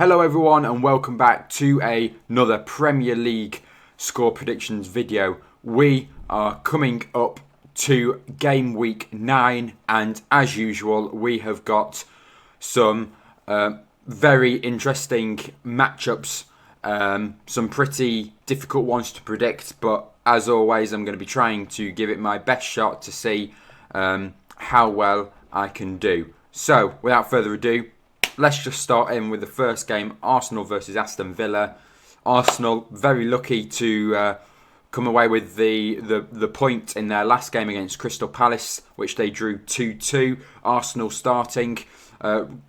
Hello everyone and welcome back to another Premier League score predictions video. We are coming up to game week 9 and as usual we have got some very interesting matchups, some pretty difficult ones to predict, but as always I'm going to be trying to give it my best shot to see how well I can do. So without further ado, let's just start in with the first game, Arsenal versus Aston Villa. Arsenal very lucky to come away with the point in their last game against Crystal Palace, which they drew 2-2. Arsenal starting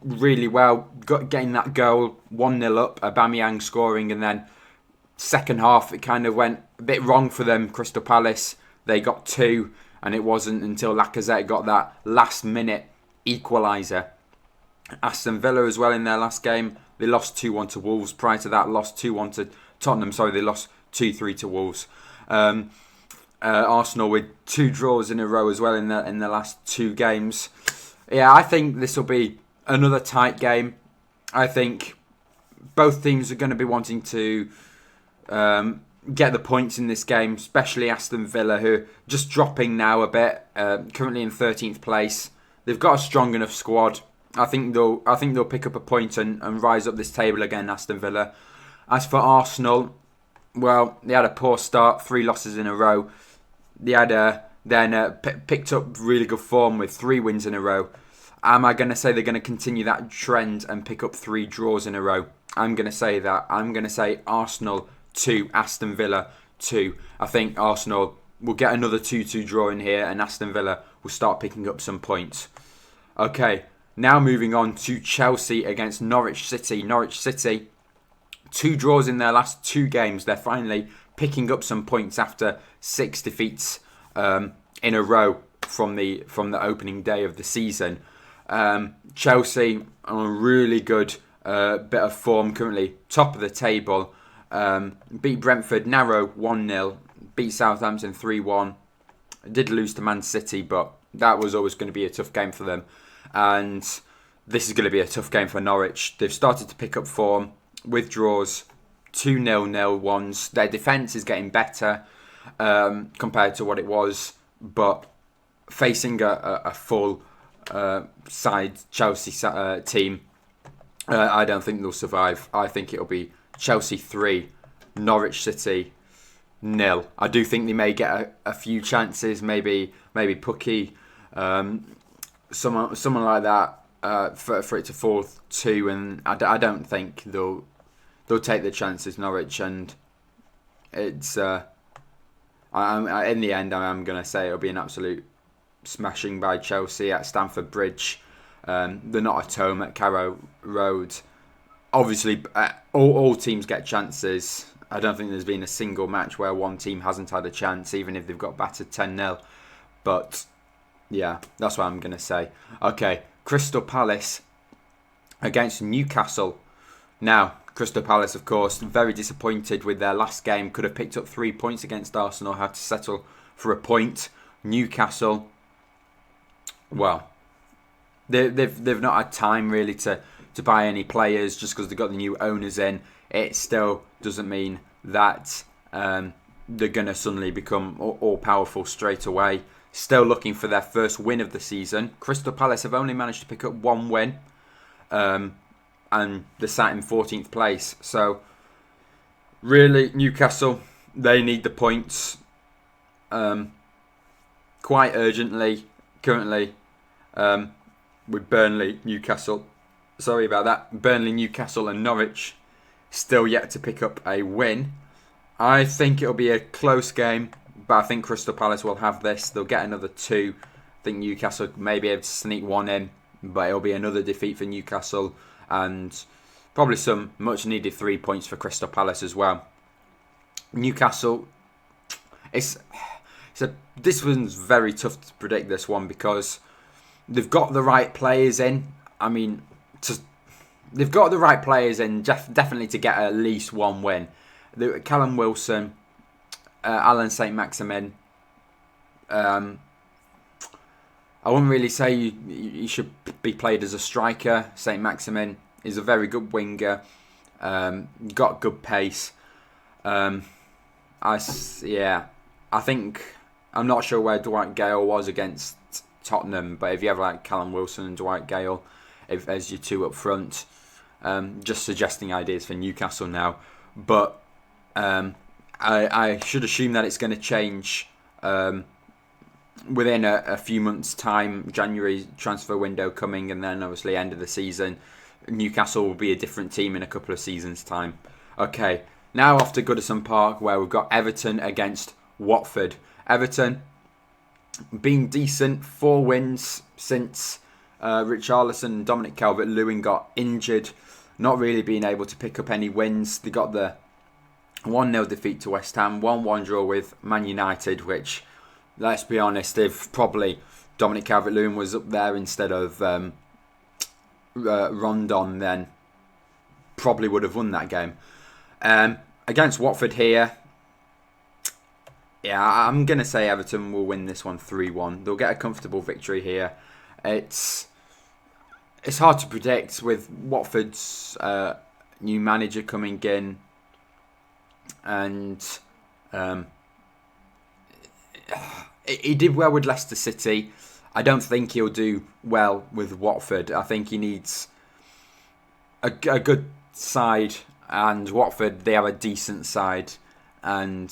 really well, getting that goal, 1-0 up, Aubameyang scoring, and then second half it kind of went a bit wrong for them, Crystal Palace. They got 2, and it wasn't until Lacazette got that last minute equaliser. Aston Villa as well in their last game, they lost 2-1 to Wolves. Prior to that, lost 2-1 to Tottenham. They lost 2-3 to Wolves. Arsenal with 2 draws in a row as well in the last 2 games. Yeah, I think this will be another tight game. I think both teams are going to be wanting to get the points in this game, especially Aston Villa, who are just dropping now a bit, currently in 13th place. They've got a strong enough squad. I think they'll pick up a point and rise up this table again, Aston Villa. As for Arsenal, well, they had a poor start, 3 losses in a row. They had picked up really good form with 3 wins in a row. Am I going to say they're going to continue that trend and pick up 3 draws in a row? I'm going to say that. I'm going to say Arsenal 2, Aston Villa 2. I think Arsenal will get another 2-2 draw in here and Aston Villa will start picking up some points. Okay. Now moving on to Chelsea against Norwich City. Norwich City, 2 draws in their last 2 games. They're finally picking up some points after 6 defeats in a row from the opening day of the season. Chelsea on a really good bit of form currently, top of the table. Beat Brentford narrow 1-0. Beat Southampton 3-1. Did lose to Man City, but that was always going to be a tough game for them. And this is going to be a tough game for Norwich. They've started to pick up form with draws, 2 0-0 ones. Their defence is getting better compared to what it was, but facing a full side Chelsea team, I don't think they'll survive. I think it'll be Chelsea 3, Norwich City 0. I do think they may get a few chances, maybe Pukki. Someone like that for it to fall 2, and I don't think they'll take the chances, Norwich, and it's in the end I'm going to say it'll be an absolute smashing by Chelsea at Stamford Bridge. They're not at home at Carrow Road. Obviously, all teams get chances. I don't think there's been a single match where one team hasn't had a chance, even if they've got battered 10-0. But yeah, that's what I'm going to say. Okay, Crystal Palace against Newcastle. Now, Crystal Palace, of course, very disappointed with their last game. Could have picked up 3 points against Arsenal, had to settle for a point. Newcastle, well, they've not had time really to buy any players just because they've got the new owners in. It still doesn't mean that they're going to suddenly become all-powerful straight away. Still looking for their first win of the season. Crystal Palace have only managed to pick up 1 win. And they're sat in 14th place. So, really, Newcastle, they need the points quite urgently currently with Burnley, Newcastle. Sorry about that. Burnley, Newcastle and Norwich still yet to pick up a win. I think it'll be a close game. But I think Crystal Palace will have this. They'll get another 2. I think Newcastle may be able to sneak 1 in. But it'll be another defeat for Newcastle. And probably some much needed 3 points for Crystal Palace as well. Newcastle, this one's very tough to predict, this one, because they've got the right players in. I mean, they've got the right players in definitely to get at least 1 win. Callum Wilson, Alan Saint-Maximin. I wouldn't really say he should be played as a striker. Saint-Maximin is a very good winger. got good pace. I think I'm not sure where Dwight Gale was against Tottenham, but if you have like Callum Wilson and Dwight Gale as your two up front, just suggesting ideas for Newcastle now. But I should assume that it's going to change within a few months' time. January transfer window coming, and then obviously end of the season. Newcastle will be a different team in a couple of seasons' time. Okay, now off to Goodison Park, where we've got Everton against Watford. Everton being decent, 4 wins since Richarlison and Dominic Calvert-Lewin got injured. Not really being able to pick up any wins. They got the 1-0 defeat to West Ham, 1-1 draw with Man United, which, let's be honest, if probably Dominic Calvert-Lewin was up there instead of Rondon, then probably would have won that game. Against Watford here, I'm going to say Everton will win this one 3-1. They'll get a comfortable victory here. It's hard to predict with Watford's new manager coming in, and he did well with Leicester City. I don't think he'll do well with Watford. I think he needs a good side, and Watford, they have a decent side, and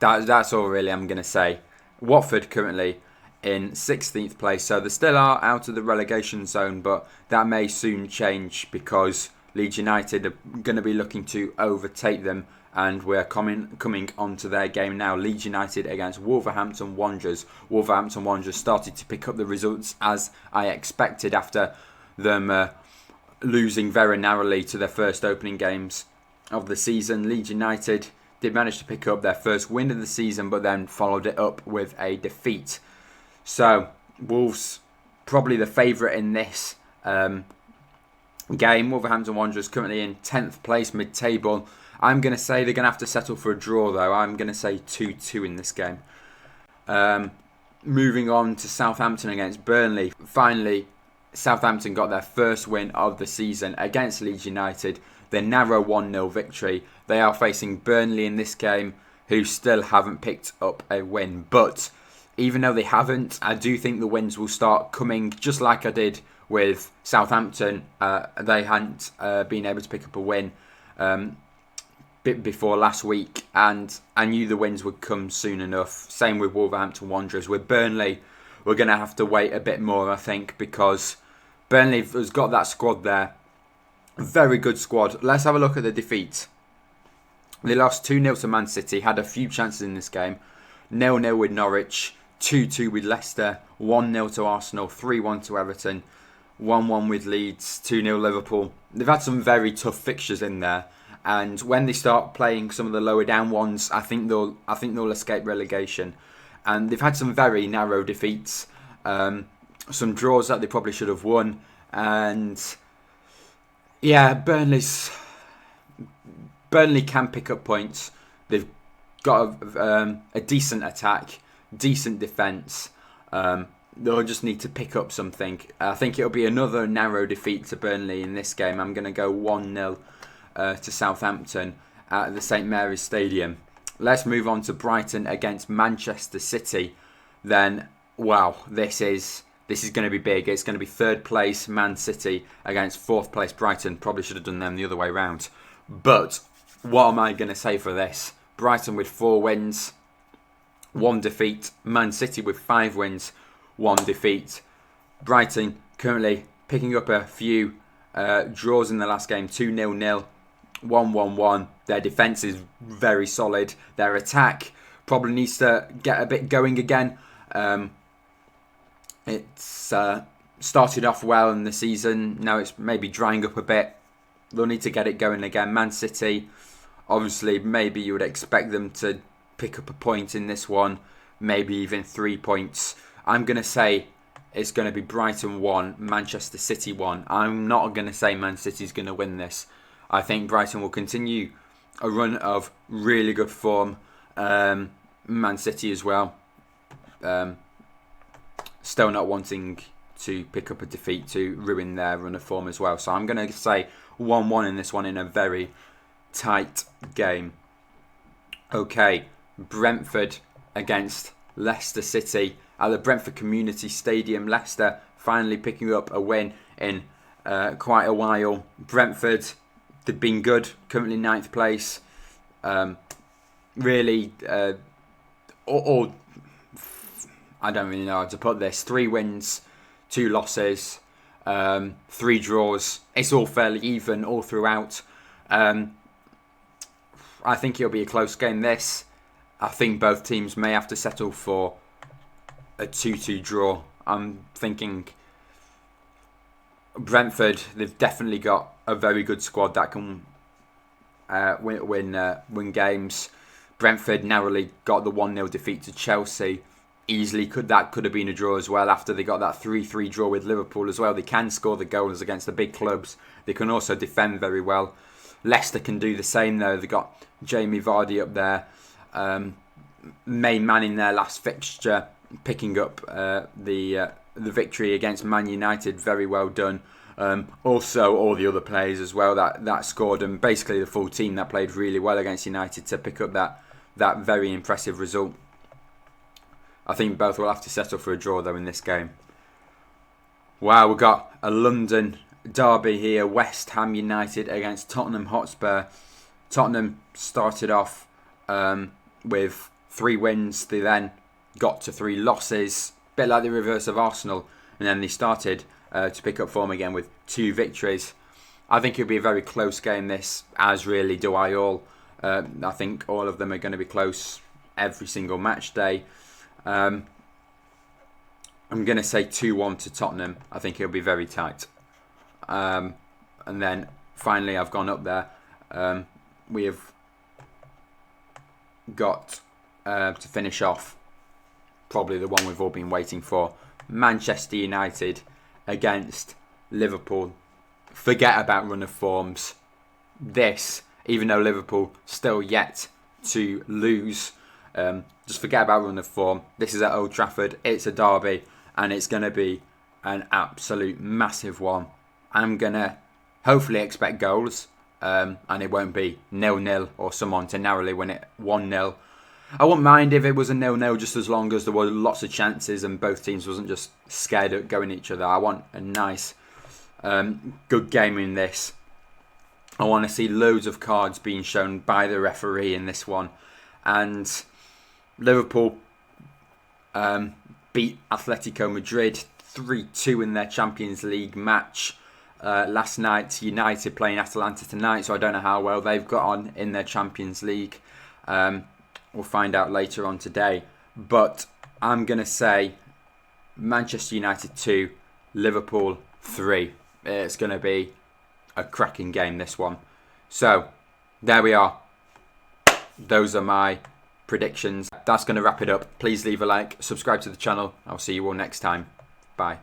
that's all really I'm going to say. Watford currently in 16th place, so they still are out of the relegation zone, but that may soon change because Leeds United are going to be looking to overtake them, and we're coming onto their game now. Leeds United against Wolverhampton Wanderers. Wolverhampton Wanderers started to pick up the results as I expected after them losing very narrowly to their first opening games of the season. Leeds United did manage to pick up their first win of the season, but then followed it up with a defeat. So Wolves probably the favourite in this game. Wolverhampton Wanderers currently in 10th place mid-table. I'm going to say they're going to have to settle for a draw, though. I'm going to say 2-2 in this game. Moving on to Southampton against Burnley. Finally, Southampton got their first win of the season against Leeds United. Their narrow 1-0 victory. They are facing Burnley in this game, who still haven't picked up a win. But even though they haven't, I do think the wins will start coming, just like I did with Southampton. They hadn't been able to pick up a win bit before last week, and I knew the wins would come soon enough. Same with Wolverhampton Wanderers. With Burnley, we're going to have to wait a bit more, I think, because Burnley has got that squad there. Very good squad. Let's have a look at the defeat. They lost 2-0 to Man City, had a few chances in this game. 0-0 with Norwich, 2-2 with Leicester, 1-0 to Arsenal, 3-1 to Everton, 1-1 with Leeds, 2-0 Liverpool. They've had some very tough fixtures in there, and when they start playing some of the lower down ones, I think they'll escape relegation. And they've had some very narrow defeats, some draws that they probably should have won, and Burnley can pick up points. They've got a decent attack, decent defence. They'll just need to pick up something. I think it'll be another narrow defeat to Burnley in this game. I'm going to go 1-0 to Southampton at the St Mary's Stadium. Let's move on to Brighton against Manchester City. Then, wow, this is going to be big. It's going to be 3rd place Man City against 4th place Brighton. Probably should have done them the other way round. But what am I going to say for this? Brighton with 4 wins, 1 defeat. Man City with 5 wins, 1 defeat. Brighton currently picking up a few draws in the last game. 2-0-0, 1-1-1. Their defence is very solid. Their attack probably needs to get a bit going again. It's started off well in the season. Now it's maybe drying up a bit. They'll need to get it going again. Man City, obviously, maybe you would expect them to pick up a point in this one. Maybe even 3 points. I'm going to say it's going to be Brighton 1, Manchester City 1. I'm not going to say Man City's going to win this. I think Brighton will continue a run of really good form. Man City as well. Still not wanting to pick up a defeat to ruin their run of form as well. So I'm going to say 1-1 in this one in a very tight game. Okay, Brentford against Leicester City at the Brentford Community Stadium. Leicester finally picking up a win in quite a while. Brentford, they've been good, currently 9th place. Really, I don't really know how to put this. 3 wins, 2 losses, 3 draws. It's all fairly even all throughout. I think it'll be a close game, this. I think both teams may have to settle for a 2-2 draw. I'm thinking Brentford, they've definitely got a very good squad that can win games. Brentford narrowly got the 1-0 defeat to Chelsea. Easily could have been a draw as well after they got that 3-3 draw with Liverpool as well. They can score the goals against the big clubs. They can also defend very well. Leicester can do the same though. They got Jamie Vardy up there, main man in their last fixture, picking up the victory against Man United. Very well done. Also, all the other players as well that scored, and basically the full team that played really well against United to pick up that very impressive result. I think both will have to settle for a draw though in this game. Wow, we've got a London derby here. West Ham United against Tottenham Hotspur. Tottenham started off with 3 wins. They then got to 3 losses, a bit like the reverse of Arsenal, and then they started to pick up form again with 2 victories. I think it'll be a very close game, this, as really do I all. I think all of them are going to be close every single match day. I'm going to say 2-1 to Tottenham. I think it'll be very tight. And then finally, I've gone up there. We have got to finish off probably the one we've all been waiting for. Manchester United against Liverpool. Forget about run of forms. This, even though Liverpool still yet to lose, just forget about run of form. This is at Old Trafford. It's a derby, and it's going to be an absolute massive one. I'm going to hopefully expect goals, and it won't be 0-0 or someone to narrowly win it 1-0. I wouldn't mind if it was a 0-0 just as long as there were lots of chances and both teams wasn't just scared of going at each other. I want a nice, good game in this. I want to see loads of cards being shown by the referee in this one. And Liverpool beat Atletico Madrid 3-2 in their Champions League match last night. United playing Atalanta tonight, so I don't know how well they've got on in their Champions League. We'll find out later on today. But I'm going to say Manchester United 2, Liverpool 3. It's going to be a cracking game, this one. So, there we are. Those are my predictions. That's going to wrap it up. Please leave a like, subscribe to the channel. I'll see you all next time. Bye.